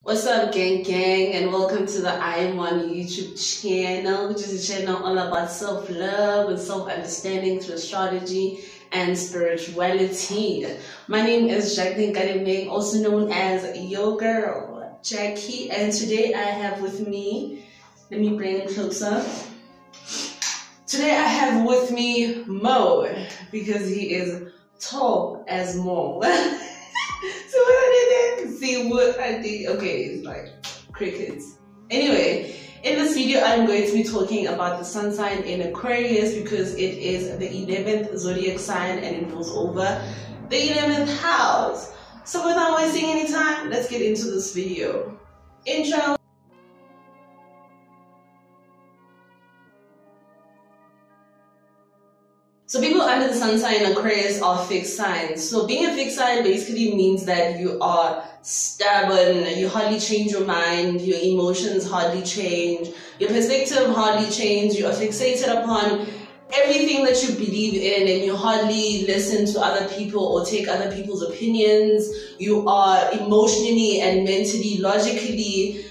What's up, gang, and welcome to the I Am One YouTube channel, which is a channel all about self-love and self-understanding through astrology and spirituality. My name is Jacqueline Kadimeng, also known as Yo Girl Jackie, and today I have with me, let me bring it closer. Today I have with me Mo, because he is tall as Mo. So what I did, see what I did, okay, it's like crickets. Anyway, in this video I'm going to be talking about the sun sign in Aquarius because it is the 11th zodiac sign and it goes over the 11th house. So without wasting any time, let's get into this video. Intro. So people under the sun sign Aquarius are fixed signs. So being a fixed sign basically means that you are stubborn, you hardly change your mind, your emotions hardly change, your perspective hardly change, you are fixated upon everything that you believe in and you hardly listen to other people or take other people's opinions. You are emotionally and mentally, logically,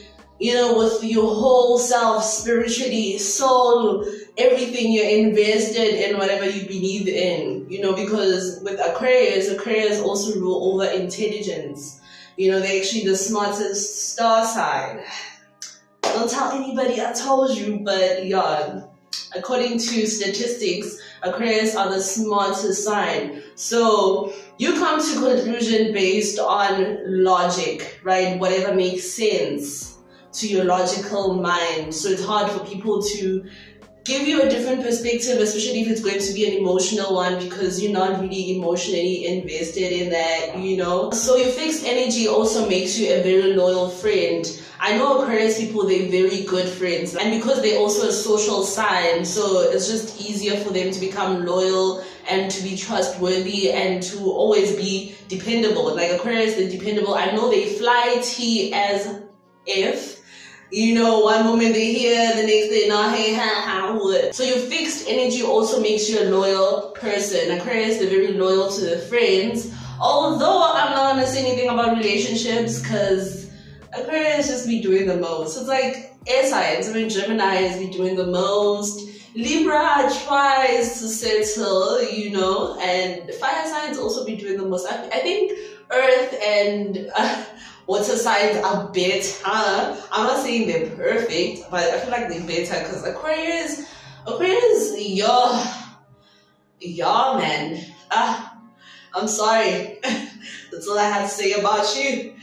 with your whole self, spiritually, soul, everything, you're invested in whatever you believe in, because with Aquarius also rule over intelligence. They're actually the smartest star sign. Don't tell anybody I told you, but yeah, according to statistics, Aquarius are the smartest sign. So you come to conclusion based on logic, right? Whatever makes sense to your logical mind. So it's hard for people to give you a different perspective, especially if it's going to be an emotional one, because you're not really emotionally invested in that, So your fixed energy also makes you a very loyal friend. I know Aquarius people, they're very good friends, and because they're also a social sign, so it's just easier for them to become loyal and to be trustworthy and to always be dependable. Like Aquarius, they're dependable. I know they fly T as if, one moment they're here, the next day, nah, hey, how would. So your fixed energy also makes you a loyal person. Aquarius, they're very loyal to their friends. Although I'm not gonna say anything about relationships because Aquarius just be doing the most. So it's like air signs. Gemini be doing the most. Libra tries to settle, and fire signs also be doing the most. I think Earth and water signs are better. I'm not saying they're perfect, but I feel like they're better because Aquarius, y'all, man. I'm sorry. That's all I have to say about you.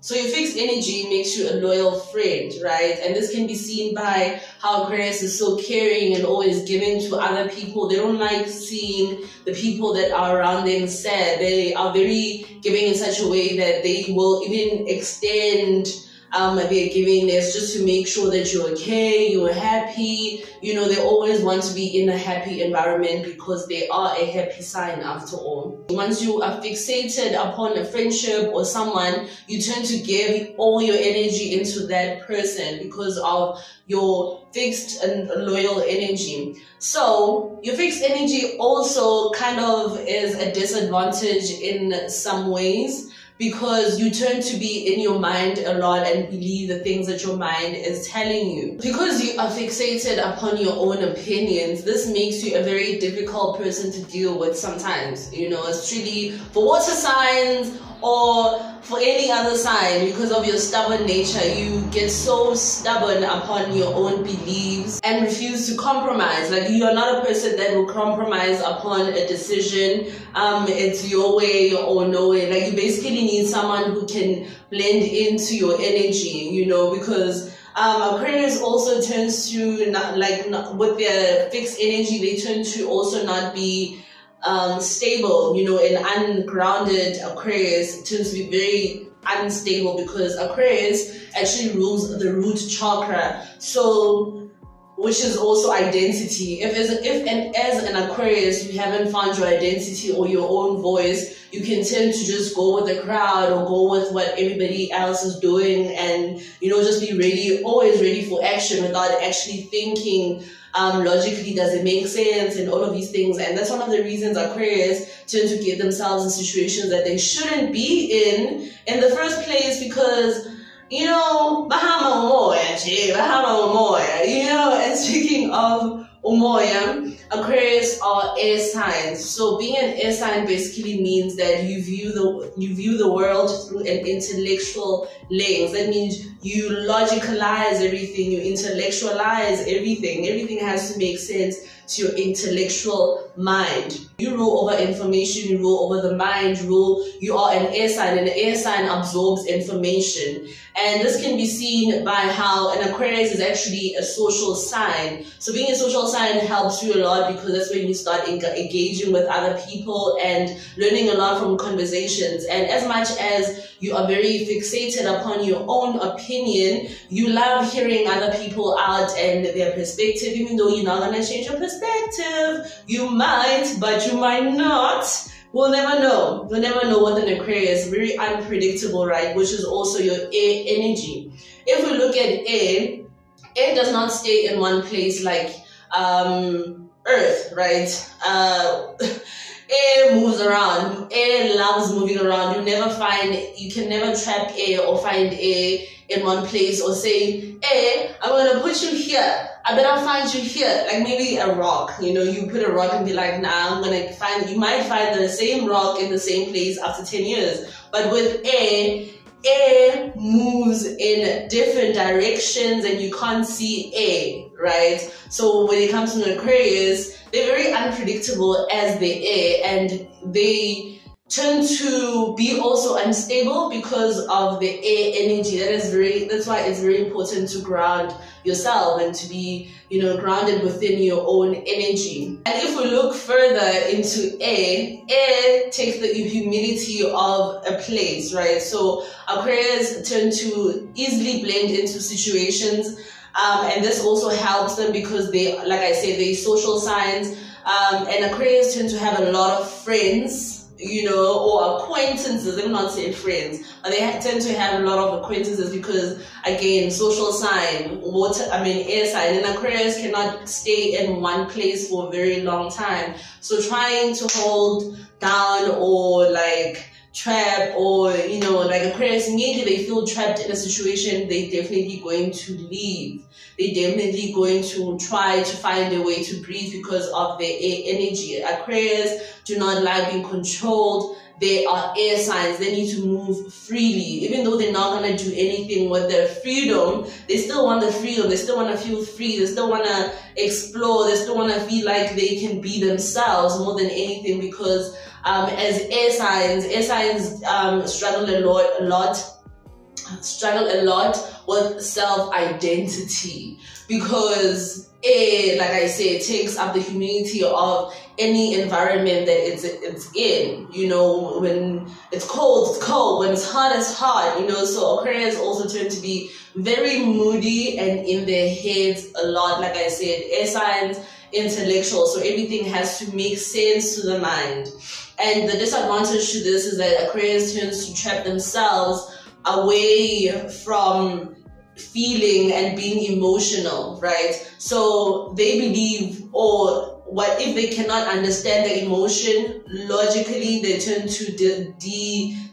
So your fixed energy makes you a loyal friend, right? And this can be seen by how Aquarius is so caring and always giving to other people. They don't like seeing the people that are around them sad. They are very giving in such a way that they will even extend their givingness just to make sure that you're okay, you're happy. They always want to be in a happy environment because they are a happy sign after all. Once you are fixated upon a friendship or someone, you tend to give all your energy into that person because of your fixed and loyal energy. So your fixed energy also kind of is a disadvantage in some ways, because you tend to be in your mind a lot and believe the things that your mind is telling you. Because you are fixated upon your own opinions, this makes you a very difficult person to deal with sometimes. It's truly for water signs or for any other sign, because of your stubborn nature, you get so stubborn upon your own beliefs and refuse to compromise. Like, you are not a person that will compromise upon a decision. It's your way or no way. Like, you basically need someone who can blend into your energy, because Aquarius also tends to with their fixed energy, they tend to also not be stable, an ungrounded Aquarius tends to be very unstable because Aquarius actually rules the root chakra, so which is also identity. If as an Aquarius you haven't found your identity or your own voice, you can tend to just go with the crowd or go with what everybody else is doing and just be always ready for action without actually thinking logically, does it make sense, and all of these things. And that's one of the reasons Aquarius tend to get themselves in situations that they shouldn't be in the first place, because you know, bahama umoya, you know. And speaking of umoya, Aquarius are air signs. So being an air sign basically means that you view the world through an intellectual lens. That means you logicalize everything, you intellectualize everything. Everything has to make sense to your intellectual mind. You rule over information, you rule over the mind, you are an air sign, and an air sign absorbs information. And this can be seen by how an Aquarius is actually a social sign. So being a social sign helps you a lot, because that's when you start engaging with other people and learning a lot from conversations. And as much as you are very fixated upon your own opinion, you love hearing other people out and their perspective, even though you're not going to change your perspective. You might, but you might not. We'll never know. We'll never know what an Aquarius is. Very unpredictable, right? Which is also your air energy. If we look at air does not stay in one place like Earth, right? Air moves around. Air loves moving around. You can never trap air or find air in one place, or say, hey, I'm gonna put you here, I better find you here. Like maybe a rock, you know, you put a rock and be like, nah, you might find the same rock in the same place after 10 years. But with air moves in different directions and you can't see air, right? So when it comes to an Aquarius, they're very unpredictable as they air, and they tend to be also unstable because of the air energy. That's why it's very important to ground yourself and to be, you know, grounded within your own energy. And if we look further into air takes the humidity of a place, right? So Aquarius tend to easily blend into situations, and this also helps them because they, like I said, they're social signs, and Aquarius tend to have a lot of friends, you know, or acquaintances. I'm not saying friends, but they tend to have a lot of acquaintances because, again, social sign, air sign, and Aquarius cannot stay in one place for a very long time. So trying to hold down or like trap, or, you know, like Aquarius, immediately they feel trapped in a situation, they definitely going to leave. They're definitely going to try to find a way to breathe because of their air energy. Aquarius do not like being controlled. They are air signs. They need to move freely. Even though they're not going to do anything with their freedom, they still want the freedom. They still want to feel free. They still want to explore. They still want to feel like they can be themselves more than anything, because as air signs struggle a lot with self-identity, because air, like I said, takes up the humidity of any environment that it's in. You know, when it's cold, it's cold. When it's hot, it's hot. You know, so Aquarius also tend to be very moody and in their heads a lot. Like I said, air signs, intellectual, so everything has to make sense to the mind. And the disadvantage to this is that Aquarius tends to trap themselves away from feeling and being emotional, right? So they believe, or what if they cannot understand the emotion logically, they tend to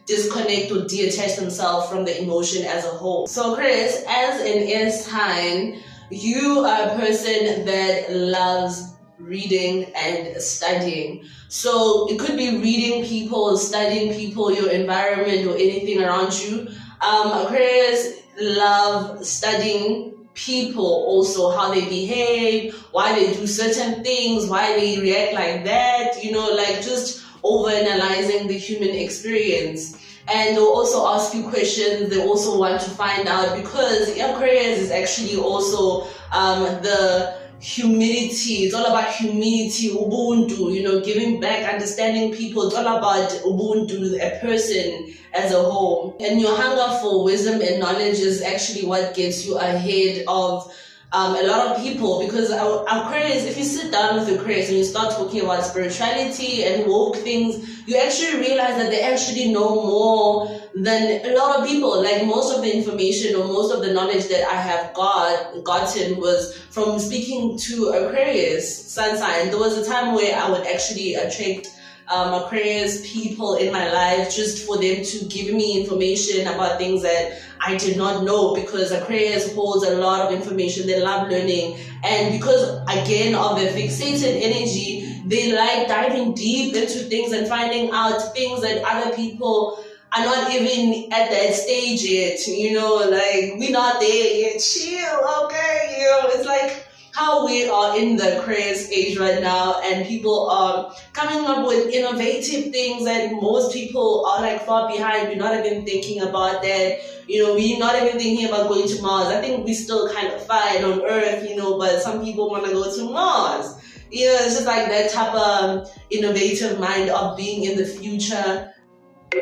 disconnect or detach themselves from the emotion as a whole. So Aquarius, as an air sign, you are a person that loves reading and studying. So it could be reading people, studying people, your environment, or anything around you. Aquarius love studying people also, how they behave, why they do certain things, why they react like that, you know, like just over-analyzing the human experience. And they'll also ask you questions. They also want to find out, because Aquarius is actually also the humility. It's all about humility, ubuntu, you know, giving back, understanding people. It's all about ubuntu, a person as a whole. And your hunger for wisdom and knowledge is actually what gets you ahead of a lot of people, because Aquarius, if you sit down with Aquarius and you start talking about spirituality and woke things, you actually realize that they actually know more than a lot of people. Like most of the information or most of the knowledge that I have gotten was from speaking to Aquarius sun sign. There was a time where I would actually attract Aquarius people in my life, just for them to give me information about things that I did not know, because Aquarius holds a lot of information. They love learning, and because again of their fixated energy, they like diving deep into things and finding out things that other people are not even at that stage yet, you know, like we're not there yet, chill, okay, you know, it's like how we are in the Aquarius age right now, and people are coming up with innovative things that most people are like far behind. We're not even thinking about that, you know, we're not even thinking about going to Mars. I think we still kind of fine on Earth, you know, but some people want to go to Mars. You know, it's just like that type of innovative mind of being in the future,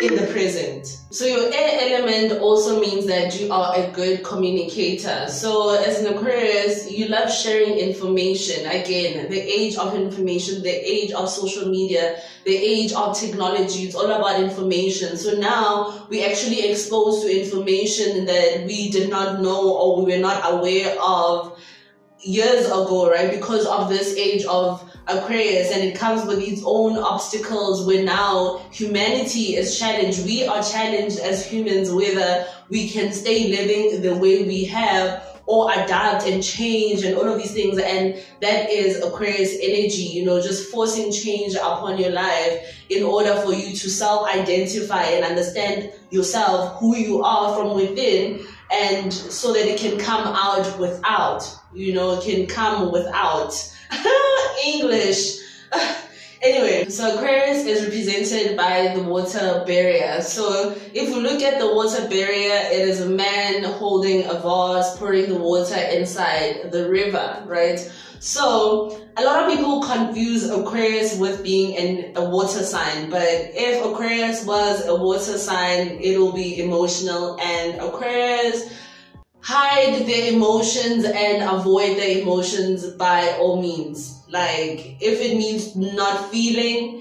in the present. So your air element also means that you are a good communicator. So as an Aquarius, you love sharing information. Again, the age of information, the age of social media, the age of technology, it's all about information. So now we're actually exposed to information that we did not know or we were not aware of years ago, right? Because of this age of Aquarius, and it comes with its own obstacles where now humanity is challenged. We are challenged as humans whether we can stay living the way we have or adapt and change and all of these things, and that is Aquarius energy, you know, just forcing change upon your life in order for you to self-identify and understand yourself, who you are from within, and so that it can come out without, you know, it can come without. English. Anyway, so Aquarius is represented by the water barrier. So if we look at the water barrier, it is a man holding a vase, pouring the water inside the river, right? So a lot of people confuse Aquarius with being a water sign, but if Aquarius was a water sign, it'll be emotional, and Aquarius hide their emotions and avoid their emotions by all means. Like, if it means not feeling,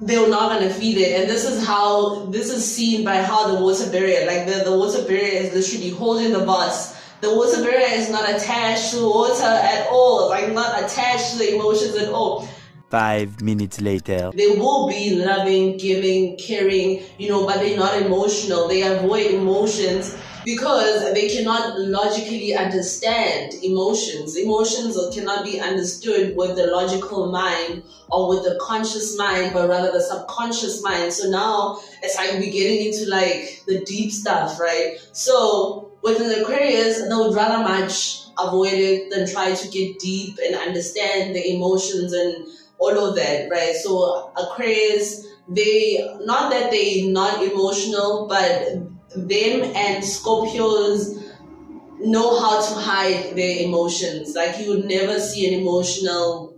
they're not gonna feel it. And this is seen by how the water barrier, like the water barrier is literally holding the vase. The water barrier is not attached to water at all, like not attached to the emotions at all. 5 minutes later. They will be loving, giving, caring, you know, but they're not emotional. They avoid emotions because they cannot logically understand emotions. Emotions cannot be understood with the logical mind or with the conscious mind, but rather the subconscious mind. So now it's like we're getting into like the deep stuff, right? So with an Aquarius, they would rather much avoid it than try to get deep and understand the emotions and all of that, right? So Aquarius, not that they're not emotional, but them and Scorpios know how to hide their emotions. Like, you would never see an emotional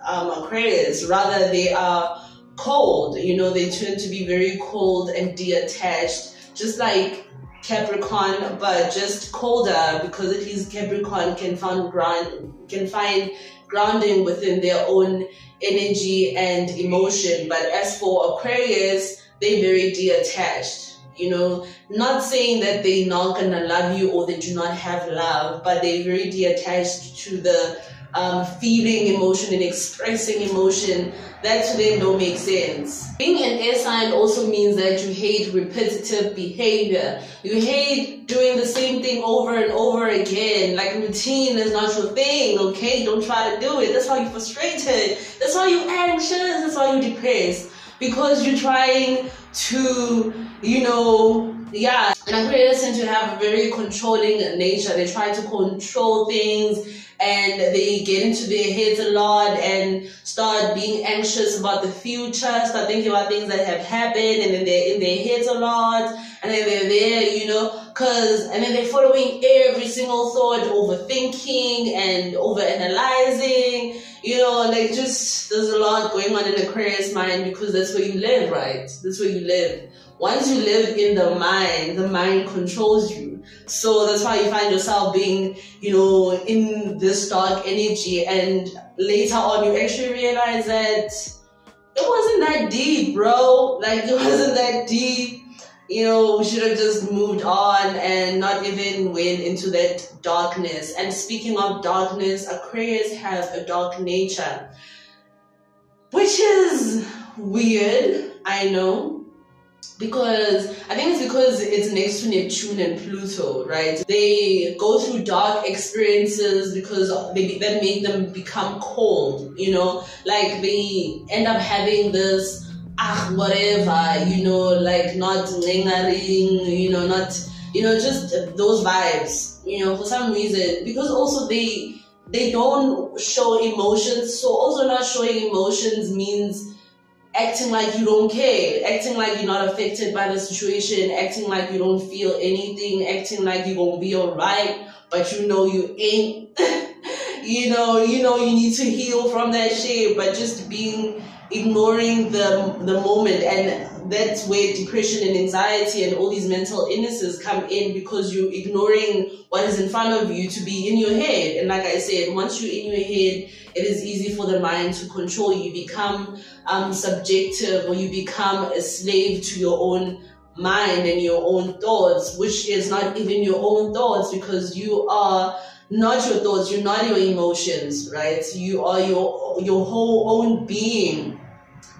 Aquarius. Rather, they are cold. You know, they tend to be very cold and detached, just like Capricorn, but just colder, because at least Capricorn can find grounding within their own energy and emotion. But as for Aquarius, they're very detached. You know, not saying that they're not gonna love you or they do not have love, but they're very detached to the feeling emotion and expressing emotion. That to them don't make sense. Being an air sign also means that you hate repetitive behavior. You hate doing the same thing over and over again. Like, routine is not your thing, okay? Don't try to do it. That's why you're frustrated. That's why you're anxious. That's why you're depressed. Because you're trying to, you know, yeah. And Aquarius tend to have a very controlling nature. They try to control things, and they get into their heads a lot and start being anxious about the future, start thinking about things that have happened, and then they're in their heads a lot, and then they're there, you know, and then they're following every single thought, overthinking and overanalyzing, you know, like, just, there's a lot going on in Aquarius mind, because that's where you live, right? That's where you live. Once you live in the mind controls you. So that's why you find yourself being, you know, in this dark energy, and later on you actually realize that it wasn't that deep, bro. Like, it wasn't that deep. You know, we should have just moved on and not even went into that darkness. And speaking of darkness, Aquarius has a dark nature, which is weird, I know, because I think it's because it's next to Neptune and Pluto, right? They go through dark experiences because that make them become cold, you know, like they end up having this whatever, you know, like not lingering, you know, not, you know, just those vibes, you know, for some reason, because also they don't show emotions. So also not showing emotions means acting like you don't care, acting like you're not affected by the situation, acting like you don't feel anything, acting like you're gonna be alright, but you know you ain't. you know you need to heal from that shit, but just ignoring the moment. And that's where depression and anxiety and all these mental illnesses come in, because you're ignoring what is in front of you to be in your head. And like I said, once you're in your head, it is easy for the mind to control you. You become subjective, or you become a slave to your own mind and your own thoughts, which is not even your own thoughts, because you are not your thoughts, you're not your emotions, right? You are your whole own being.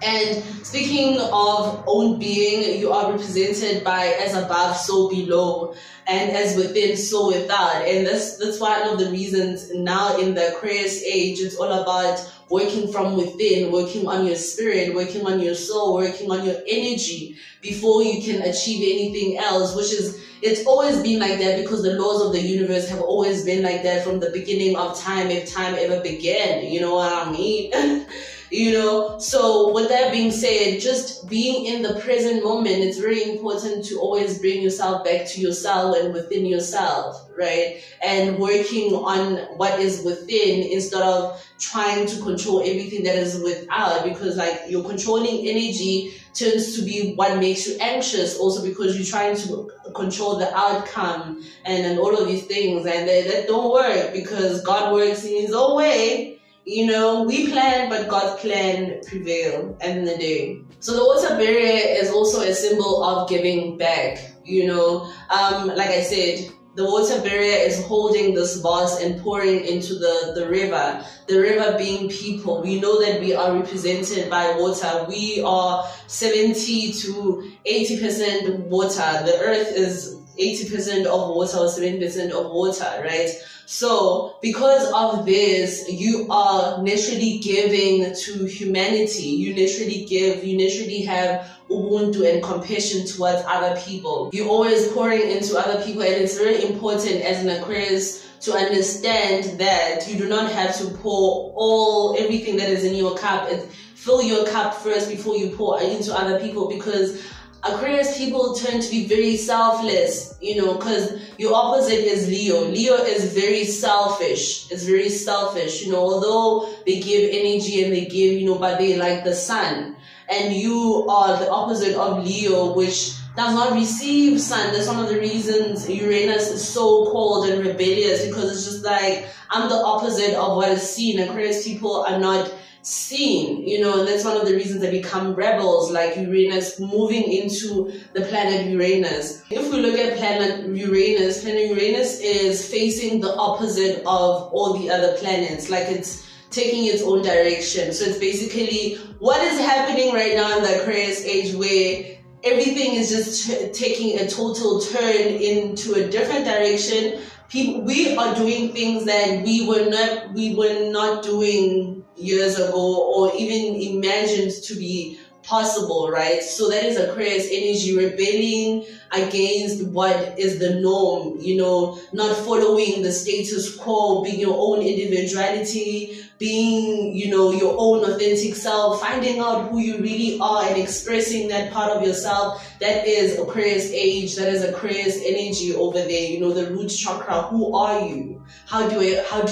And speaking of own being, you are represented by as above, so below, and as within, so without. And that's one of the reasons now in the Aquarius age, it's all about working from within, working on your spirit, working on your soul, working on your energy before you can achieve anything else, which is, it's always been like that, because the laws of the universe have always been like that from the beginning of time, if time ever began, you know what I mean? You know, so with that being said, just being in the present moment, it's very important to always bring yourself back to yourself and within yourself, right? And working on what is within instead of trying to control everything that is without, because like your controlling energy tends to be what makes you anxious, also because you're trying to control the outcome and all of these things, and that don't work, because God works in his own way. You know, we plan, but God's plan prevail at the end of the day. So the water barrier is also a symbol of giving back, you know. Like I said, the water barrier is holding this vase and pouring into the river. The river being people. We know that we are represented by water. We are 70 to 80% water. The earth is 80% of water or 70% of water, right? So because of this, you are naturally giving to humanity. You naturally give, you naturally have ubuntu and compassion towards other people. You're always pouring into other people, and it's very important as an Aquarius to understand that you do not have to pour everything that is in your cup. Fill your cup first before you pour into other people, because Aquarius people tend to be very selfless, you know, because your opposite is Leo. Leo is very selfish. It's very selfish, you know, although they give energy and they give, you know, but they like the sun. And you are the opposite of Leo, which does not receive sun. That's one of the reasons Uranus is so cold and rebellious, because it's just like, I'm the opposite of what is seen. Aquarius people are not seen, you know, and that's one of the reasons they become rebels, like Uranus moving into the planet Uranus. If we look at planet Uranus is facing the opposite of all the other planets, like it's taking its own direction. So it's basically what is happening right now in the Aquarius age, where everything is just taking a total turn into a different direction. We are doing things that we were not doing years ago, or even imagined to be possible, right? So that is Aquarius energy, rebelling against what is the norm, you know, not following the status quo, being your own individuality, being, you know, your own authentic self, finding out who you really are and expressing that part of yourself. That is Aquarius age, that is Aquarius energy over there, you know, the root chakra. Who are you? How do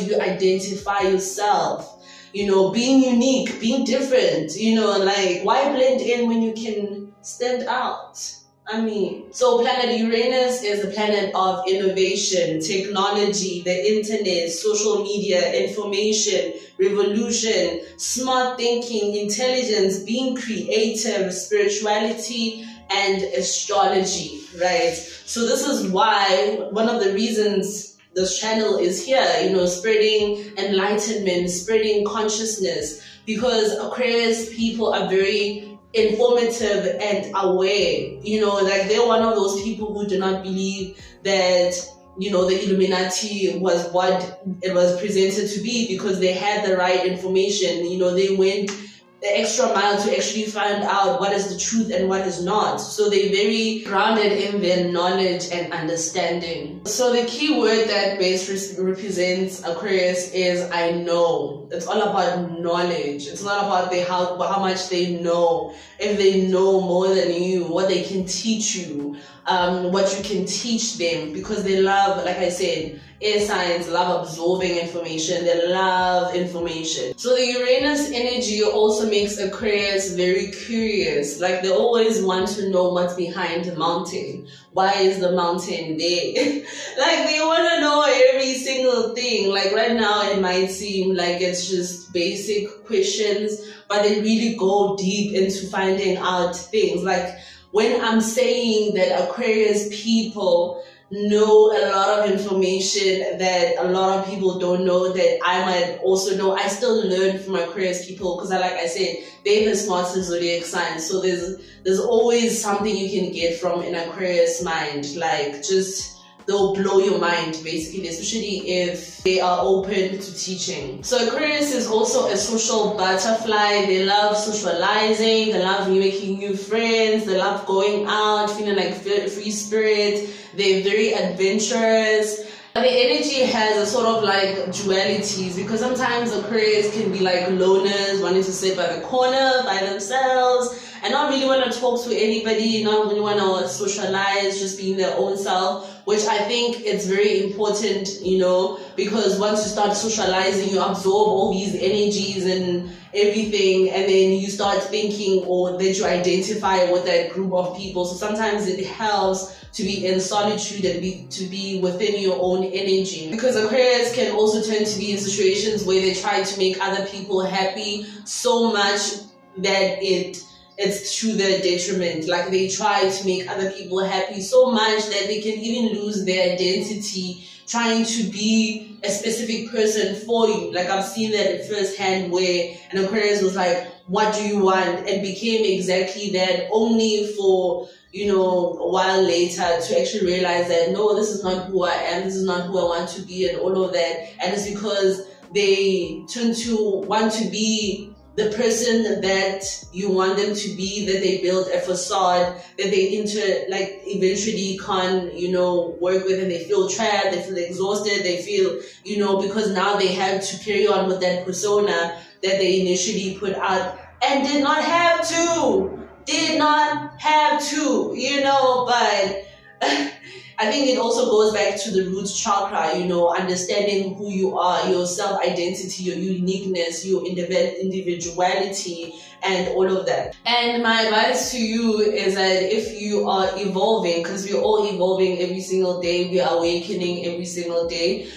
you identify yourself? You know, being unique, being different, you know, like, why blend in when you can stand out? I mean, so planet Uranus is the planet of innovation, technology, the internet, social media, information, revolution, smart thinking, intelligence, being creative, spirituality, and astrology, right? So this is why one of the reasons this channel is here, you know, spreading enlightenment, spreading consciousness, because Aquarius people are very informative and aware. You know, like they're one of those people who do not believe that, you know, the Illuminati was what it was presented to be, because they had the right information. You know, they went the extra mile to actually find out what is the truth and what is not. So they're very grounded in their knowledge and understanding. So the key word that base represents Aquarius is I know. It's all about knowledge. It's not about how much they know. If they know more than you, what they can teach you, what you can teach them, because they love, like I said, air signs love absorbing information. They love information. So the Uranus energy also makes Aquarius very curious. Like they always want to know what's behind the mountain. Why is the mountain there? Like they want to know every single thing. Like right now it might seem like it's just basic questions, but they really go deep into finding out things. Like when I'm saying that Aquarius people know a lot of information that a lot of people don't know, that I might also know, I still learn from Aquarius people, because like I said, they're the smartest zodiac sign. So there's always something you can get from an Aquarius mind. Like just they'll blow your mind basically, especially if they are open to teaching. So Aquarius is also a social butterfly. They love socializing, they love making new friends, they love going out, feeling like free spirit. They're very adventurous. The energy has a sort of like dualities, because sometimes Aquarius can be like loners, wanting to sit by the corner by themselves and not really want to talk to anybody, not really want to socialize, just being their own self, which I think it's very important, you know, because once you start socializing, you absorb all these energies and everything, and then you start thinking, or that you identify with that group of people. So sometimes it helps to be in solitude and to be within your own energy, because Aquarius can also tend to be in situations where they try to make other people happy so much that it's to their detriment. Like they try to make other people happy so much that they can even lose their identity trying to be a specific person for you. Like I've seen that firsthand, where an Aquarius was like, what do you want? And became exactly that, only for, you know, a while later to actually realize that no, this is not who I am, this is not who I want to be, and all of that. And it's because they tend to want to be the person that you want them to be, that they build a facade that they eventually can't, you know, work with, and they feel trapped, they feel exhausted, they feel, you know, because now they have to carry on with that persona that they initially put out and did not have to, you know. But I think it also goes back to the root chakra, you know, understanding who you are, your self-identity, your uniqueness, your individuality, and all of that. And my advice to you is that if you are evolving, because we're all evolving every single day, we are awakening every single day.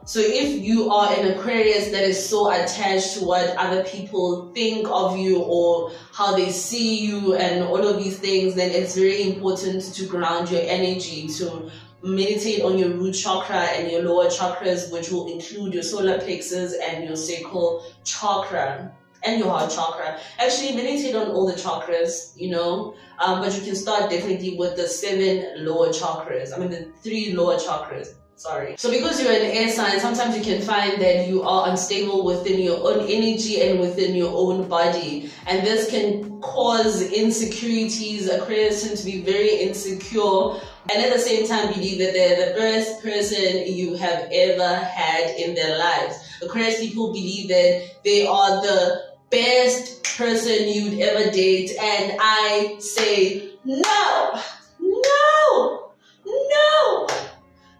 So if you are an Aquarius that is so attached to what other people think of you or how they see you and all of these things, then it's very important to ground your energy, to meditate on your root chakra and your lower chakras, which will include your solar plexus and your sacral chakra and your heart chakra. Actually, meditate on all the chakras, you know, but you can start definitely with the 7 lower chakras. I mean, the 3 lower chakras. Sorry. So because you're an air sign, sometimes you can find that you are unstable within your own energy and within your own body. And this can cause insecurities. Aquarius tend to be very insecure, and at the same time believe that they're the best person you have ever had in their lives. Aquarius people believe that they are the best person you'd ever date. And I say, no, no, no.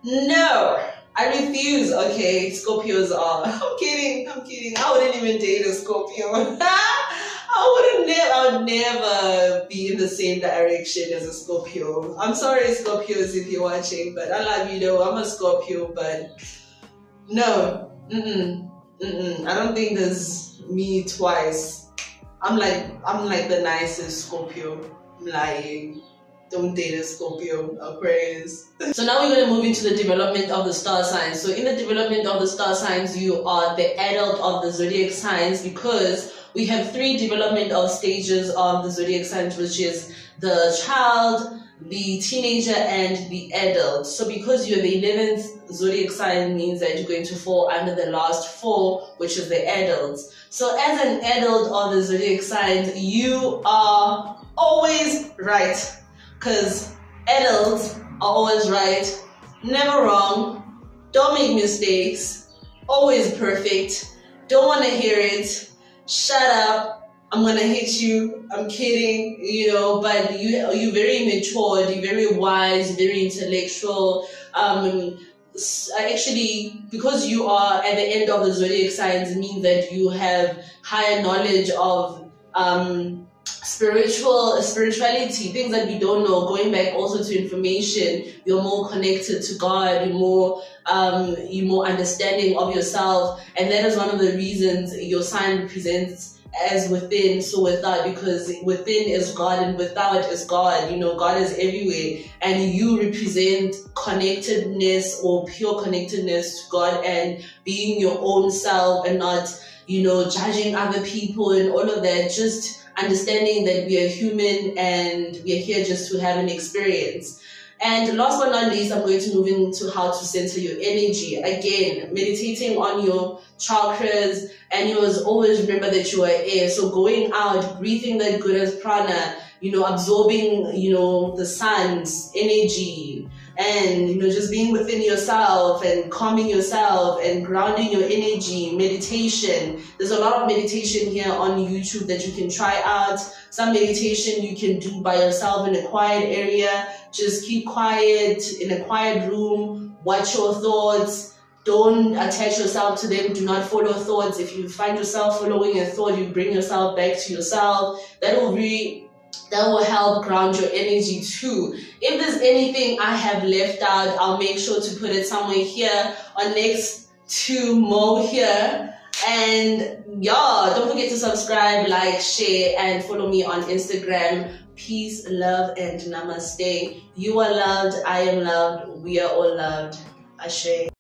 No, I refuse. Okay, Scorpios are. I'm kidding. I wouldn't even date a Scorpio. I would never be in the same direction as a Scorpio. I'm sorry, Scorpios, if you're watching, but I love you though. I'm a Scorpio, but no. I don't think there's me twice. I'm like the nicest Scorpio. I'm lying. Don't date a Scorpio, Aquarius. So now we're going to move into the development of the star signs. So in the development of the star signs, you are the adult of the zodiac signs, because we have 3 developmental stages of the zodiac signs, which is the child, the teenager, and the adult. So because you're the 11th zodiac sign means that you're going to fall under the last 4, which is the adults. So as an adult of the zodiac signs, you are always right, because adults are always right, never wrong, don't make mistakes, always perfect, don't want to hear it, shut up, I'm gonna hit you, I'm kidding, you know, but you're very matured, you're very wise, very intellectual. Actually, because you are at the end of the zodiac signs, means that you have higher knowledge of spirituality, things that we don't know, going back also to information. You're more connected to God, you're more understanding of yourself, and that is one of the reasons your sign represents as within, so without, because within is God and without is God. You know, God is everywhere, and you represent connectedness or pure connectedness to God and being your own self and not, you know, judging other people and all of that. Just understanding that we are human and we are here just to have an experience. And last but not least, I'm going to move into how to center your energy. Again, meditating on your chakras, and you must always remember that you are air. So going out, breathing that good as prana, you know, absorbing, you know, the sun's energy, and, you know, just being within yourself and calming yourself and grounding your energy, meditation. There's a lot of meditation here on YouTube that you can try out. Some meditation you can do by yourself in a quiet area. Just keep quiet in a quiet room, watch your thoughts. Don't attach yourself to them. Do not follow thoughts. If you find yourself following a thought, you bring yourself back to yourself. That will help ground your energy too. If there's anything I have left out, I'll make sure to put it somewhere here or next to Mo here. And yeah, don't forget to subscribe, like, share, and follow me on Instagram. Peace, love, and namaste. You are loved, I am loved, we are all loved. Ashe.